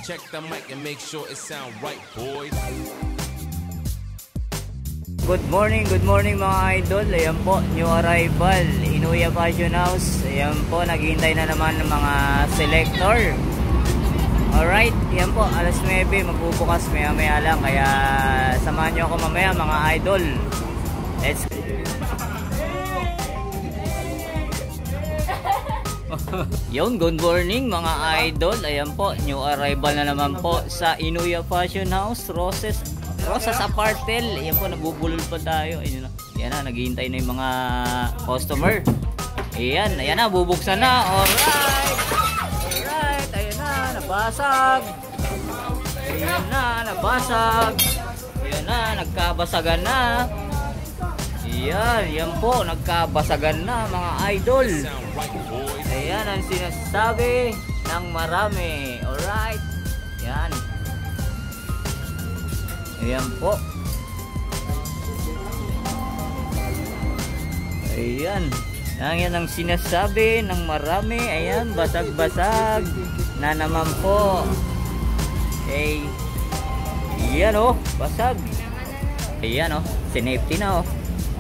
Check the mic and make sure it sound right, boys. Good morning mga idol. Ayan po, new arrival, Inuya Fashion House. Ayan po, naghihintay na naman ng mga selector. Alright, ayan po, alas 9, magbubukas maya lang. Kaya samahan nyo ako mamaya mga idol. Let's go. Yun, good morning mga idol. Ayan po, new arrival na naman po sa Inuya Fashion House, Rosas Apartel. Ayan po, nabubulol pa tayo. Ayan na, naghihintay na yung mga customer. Ayan na, bubuksan na. Alright, ayan na, nabasag. Ayan na, nabasag. Ayan na, nagkabasagan na. Yan po, nagkabasagan na mga idol. Ayan ang sinasabi ng marami. Alright, yan. Ayan po. Ayan. Yan ang sinasabi ng marami. Ayan, basag-basag na naman po. Okay. Ayan o, basag. Ayan o, sinafety na o.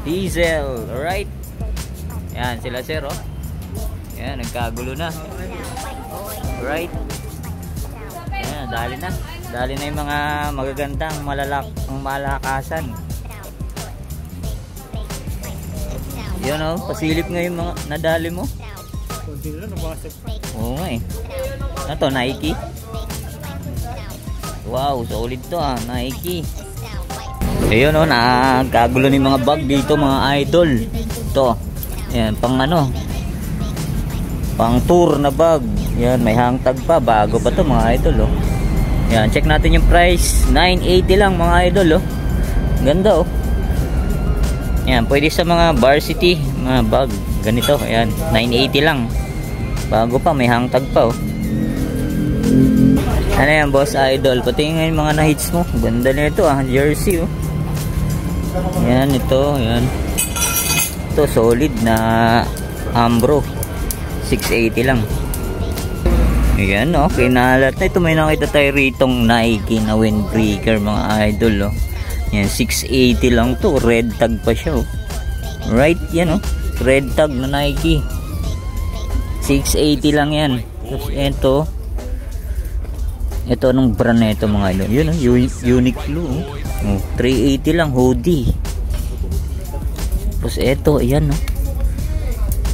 Diesel, alright. Yan, sila sir o. Yan, nagkagulo na. Alright. Yan, dali na. Dali na yung mga magagandang malakasan. Yan o, pasilip nga yung mga nadali mo. Oo nga eh. Ano to, Nike? Wow, solid to ah, Nike. Ayun o, nagkagulo ni mga bag dito mga idol. Ito, yan, pang ano, pang tour na bag. Yan, may hang tag pa, bago pa to mga idol o. Yan, check natin yung price. 980 lang mga idol o. Ganda o. Yan, pwede sa mga varsity, mga bag, ganito. Yan, 980 lang. Bago pa, may hang tag pa o. Ano yan boss idol, patingin yung mga na-hits mo. Ganda nito ah, jersey o. Yan, ito, yan. Ito, solid na Ambro. 680 lang. Ayan, okay, nalat na ito. May nakita tayo ritong Nike na windbreaker, mga idol, oh. Yan, 680 lang to. Red tag pa siya, oh. Right, yan, oh. Red tag na Nike. 680 lang yan. Tapos, ito, anong brand na ito, mga idol? Yun, oh, Uniqlo, oh. 380 lang, hoodie. Tapos ito, ayan no.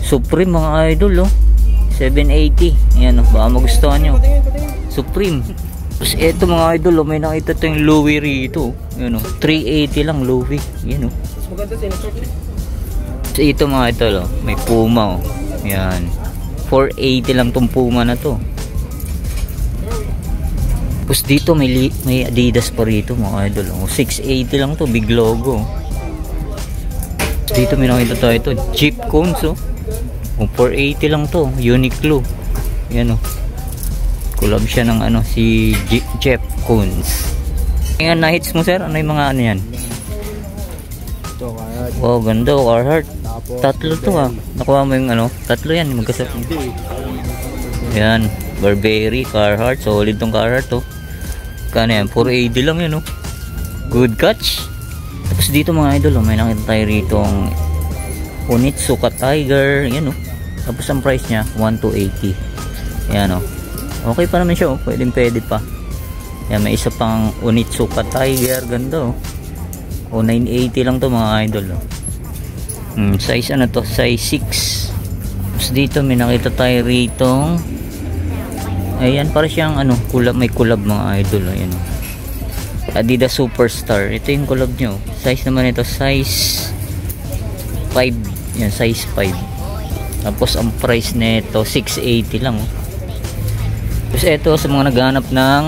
Supreme mga idol oh. 780. Ayan oh, baka magustuhan nyo. Supreme. Tapos ito mga idol oh, may nakita ito yung Louis rito. Ayan oh, 380 lang Louis. Ayan oh. Tapos ito mga idol oh, may Puma oh. Ayan, 480 lang tong Puma na to. Tapos dito may Adidas pa rito mga idol. 680 lang to, big logo. Tapos dito may nakita tayo ito, Jeep Cones oh. 480 lang to, Uniqlo. Yan oh. Collab siya ng ano, si Jeep Cones. Ngayon na-hits mo sir, ano yung mga ano yan? Wow, ganda oh, Carhartt. Tatlo to ah. Nakuha mo yung ano, tatlo yan, magkasap. Yan, Burberry, Carhartt, solid tong Carhartt oh. Kano yan? 480 lang yan oh. Good catch. Tapos dito mga idol oh, may nakita tayo rito ang Onitsuka Tiger. Yan oh. Tapos ang price nya 1,280. Yan oh. Okay pa naman siya oh. Pwede pa. Yan, may isa pang Onitsuka Tiger. Ganda oh. O 980 lang to mga idol oh. Size ano to? Size 6. Tapos dito may nakita tayo rito. Ayan, para siyang ano, may collab mga idol. Ayan. Adidas Superstar. Ito yung collab nyo. Size naman ito, size 5. Yan, size 5. Tapos ang price nito 680 lang. Tapos ito sa mga naghahanap ng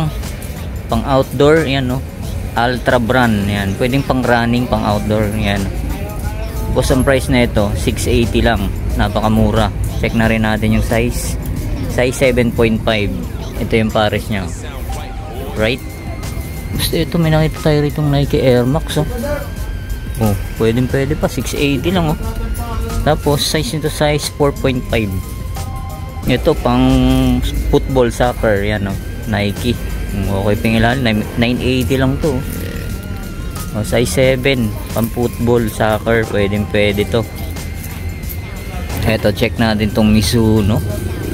pang outdoor, yan no. Ultra brand, yan. Pwedeng pang running, pang outdoor, yan. Tapos ang price nito 680 lang. Napakamura. Check na rin natin yung size. Size 7.5. Ito yung pares nya. Right? Basta ito may nakita tayo rito Nike Air Max oh. Oh, pwede pa. 680 lang oh. Tapos size nito size 4.5. Ito pang football, soccer. Yan oh. Nike. Okay pang ilalim, 980 lang to. Size 7, pang football, soccer, pwede to. Eto, check natin tong Mizuno.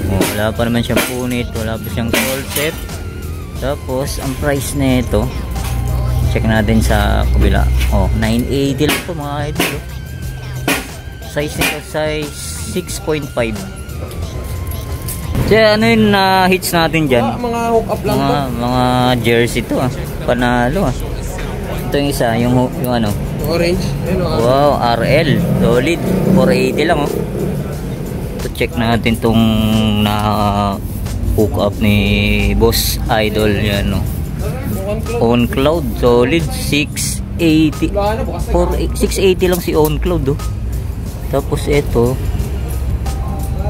Wala pa naman siyang punit, wala pa siyang call set. Tapos ang price na ito, check natin sa kabila. 980 lang to mga idol. Size nito, size 6.5. Kaya ano yung hits natin dyan? Mga hook up lang mga jersey to panalo Ito yung isa, yung ano, orange. wow, RL solid, 480 lang Ito, check natin tong na hook up ni Boss Idol yan On Cloud, solid 680 680 lang si On Cloud Tapos ito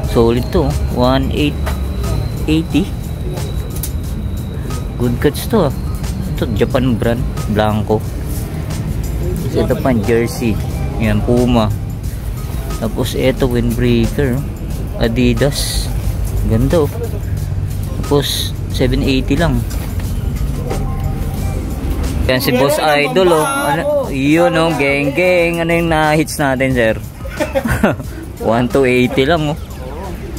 solid to 1880. Good cuts to Ito Japan brand, blanco. Ito pa jersey, yan Puma. Tapos ito windbreaker, Adidas, ganda Tapos 780 lang. Yan si Boss Idol ano, yun geng geng. Ano yung na-hits natin sir? 1280 lang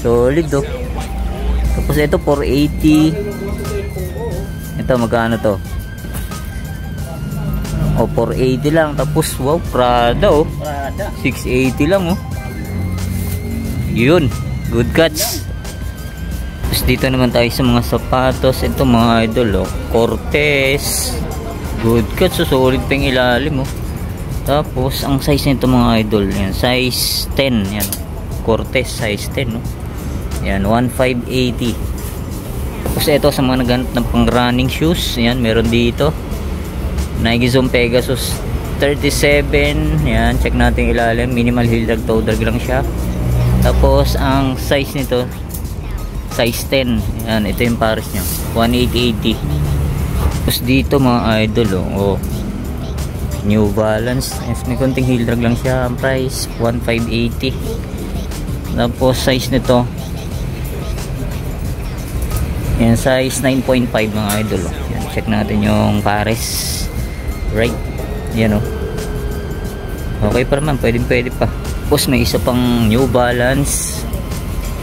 solid Tapos ito 480. Ito magkano to? 480 lang. Tapos wow, Prada 680 lang Yun, good cuts. Tapos dito naman tayo sa mga sapatos. Ito mga idol Cortez, good cuts, solid pang ilalim Tapos ang size nito mga idol, yan size 10 yan. Cortez size 10 Yan 1580. Tapos ito sa mga naghanap ng pang running shoes, yan meron dito Nike Zoom Pegasus 37. Yan, check natin ilalim, minimal heel drag, toe drag lang siya. Tapos ang size nito size 10. Yan, ito yung pares nyo 1880. Tapos dito mga idol New Balance, yes, may konting heel drag lang siya. Ang price 1580. Tapos size nito yan size 9.5 mga idol yan, check natin yung pares, right, yan okay pa naman, pwede pa. Tapos may isa pang New Balance,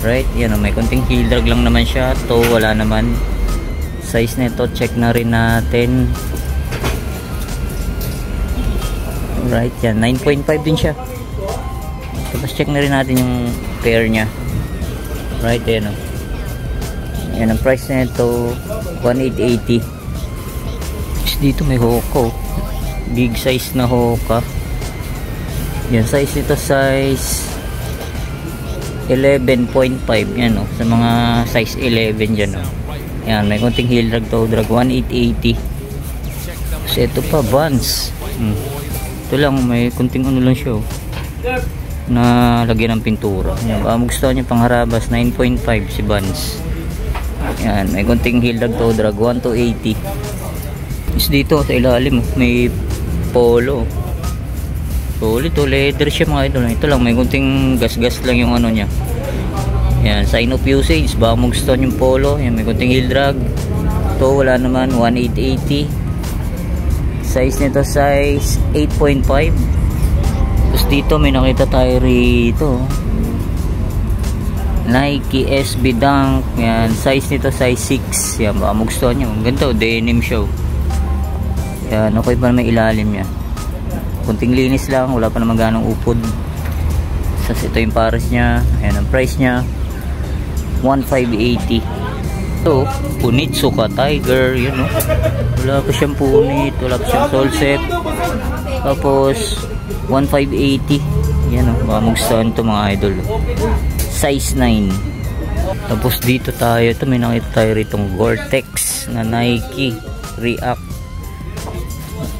right, yan may konting heel drag lang naman siya to, wala naman. Size nito check na rin natin, right, yan 9.5 din siya. Tapos check na rin natin yung pair nya, right, yan yan ang price na ito 1880. Dito may Hoka big size na Hoka. Yan size nito size 11.5 yan sa mga size 11 dyan yan may konting heel drag, toe drag 1880. Tapos ito pa Vans, ito lang may konting ano lang siya na lagyan ng pintura. Yan, baka magustuhan nyo pangharabas 9.5 si Vans. Yan, may konting heel drag, toe drag 1280. Is dito sa ilalim may polo. Solid leather siya mga idol. Ito lang may konting gas-gas lang yung ano niya. Yan, sign of usage, baka magustuhan yung polo. Yan, may konting heel drag. Ito wala naman 1880. Size nito size 8.5. Tapos dito may nakita tayo rito Nike SB Dunk. Yan, size nito size 6. Yan, baka magustuhan nyo. Ang ganda, denim show. Yan, okay pa naman ilalim niya. Kunting linis lang, wala pa naman ganong upod. Tapos ito yung pares niya. Ayan, ang price niya 1580. Ito, Punitsuka Tiger. Yan wala pa siyang punit, wala pa siyang sole set. Tapos 1580. Yan baka magustuhan ito mga idol. Size 9. Tapos dito tayo, ito may nakita tayo ritong Gore-Tex na Nike React.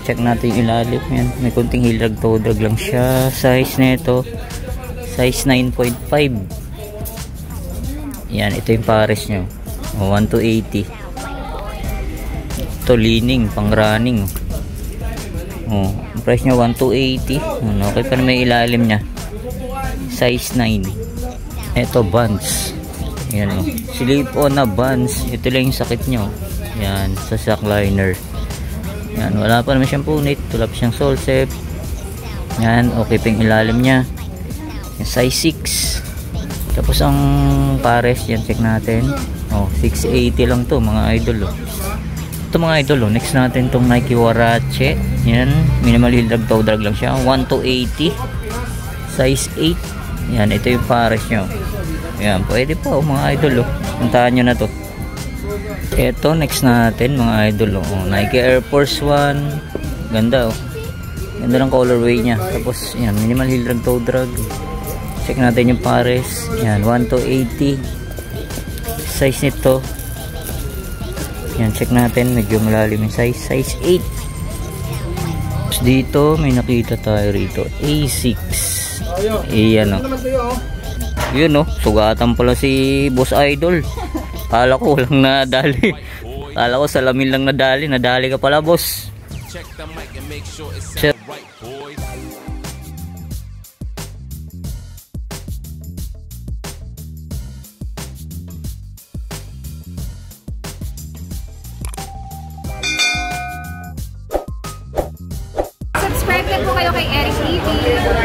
Check natin yung ilalim. Yan, may konting heel drag, toe drag lang siya. Size nito size 9.5. Yan, ito yung pares nyo 1280. Ito leaning, pang running. Ang price nya 1280. Okay pa na may ilalim nya. Size 9. Ito Vans. Yan slip on na Vans. Ito lang yung sakit nyo. Yan, sa shock liner. Yan, wala pa naman siyang punit. Wala pa siyang sole set. Yan, okay pa yung ilalim niya. Yung size 6. Tapos ang pares, yan, check natin. Oh, 680 lang to mga idol. Oh. Ito mga idol, oh. Next natin tong Nike Huarache. Yan, minimal heel drag, toe drag lang siya. 1280. Size 8. Yan, ito yung pares nyo. Yan, pwede pa, oh, mga idol. Oh. Puntahan nyo na to. Ito, next natin mga idol. Oh. Nike Air Force 1. Ganda, oh. Ganda ng colorway niya. Tapos, yan, minimal heel drag, toe drag. Check natin yung pares. Yan, 1280. Size nito. Yan, check natin. Medyo malalim yung size. Size 8. Tapos dito, may nakita tayo rito. A6. Ayan, o. Yun, o. Sugatan pala si Boss Idol. Kala ko walang nadali. Kala ko salamin lang nadali. Nadali ka pala, boss. Check the mic and make sure it sounds right, boys. Subscribe na po kayo kay Eric TV.